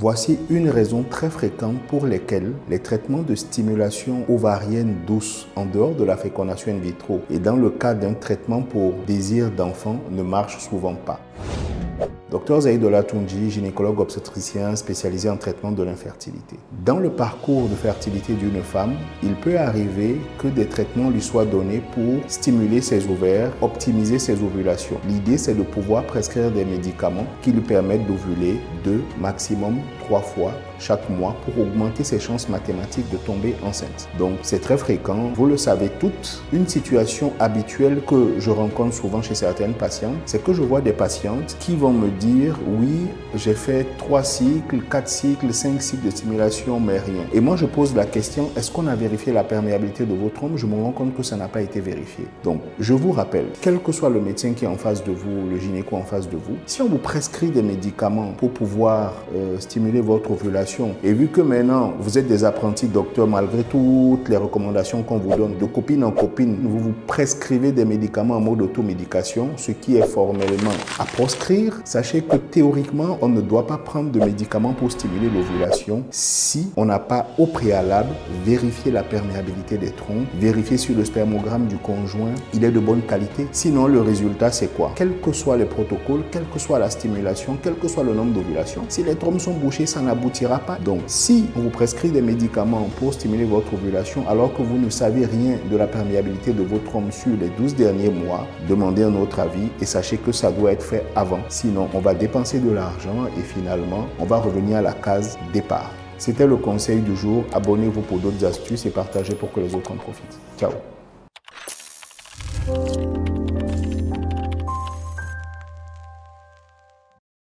Voici une raison très fréquente pour lesquelles les traitements de stimulation ovarienne douce en dehors de la fécondation in vitro et dans le cadre d'un traitement pour désir d'enfant ne marchent souvent pas. Dr Zaïdola Toundji, gynécologue obstétricien spécialisé en traitement de l'infertilité. Dans le parcours de fertilité d'une femme, il peut arriver que des traitements lui soient donnés pour stimuler ses ovaires, optimiser ses ovulations. L'idée, c'est de pouvoir prescrire des médicaments qui lui permettent d'ovuler 2, maximum 3 fois chaque mois pour augmenter ses chances mathématiques de tomber enceinte. Donc, c'est très fréquent. Vous le savez toutes. Une situation habituelle que je rencontre souvent chez certaines patientes, c'est que je vois des patientes qui vont me dire « Oui, j'ai fait 3 cycles, 4 cycles, 5 cycles de stimulation, mais rien. » Et moi, je pose la question « Est-ce qu'on a vérifié la perméabilité de vos trompes ?» Je me rends compte que ça n'a pas été vérifié. Donc, je vous rappelle, quel que soit le médecin qui est en face de vous, le gynéco en face de vous, si on vous prescrit des médicaments pour pouvoir stimuler votre ovulation, et vu que maintenant vous êtes des apprentis docteurs, malgré toutes les recommandations qu'on vous donne, de copine en copine, vous vous prescrivez des médicaments en mode automédication, ce qui est formellement à proscrire. Sachez que théoriquement, on ne doit pas prendre de médicaments pour stimuler l'ovulation si on n'a pas au préalable vérifié la perméabilité des trompes, vérifié si le spermogramme du conjoint il est de bonne qualité. Sinon, le résultat c'est quoi? Quels que soient les protocoles, quelle que soit la stimulation, quel que soit le nombre d'ovulations, si les trompes sont bouchées, ça n'aboutira pas. Donc, si on vous prescrit des médicaments pour stimuler votre ovulation alors que vous ne savez rien de la perméabilité de votre trompes sur les 12 derniers mois, demandez un autre avis et sachez que ça doit être fait avant. Sinon, on va dépenser de l'argent et finalement, on va revenir à la case départ. C'était le conseil du jour. Abonnez-vous pour d'autres astuces et partagez pour que les autres en profitent. Ciao.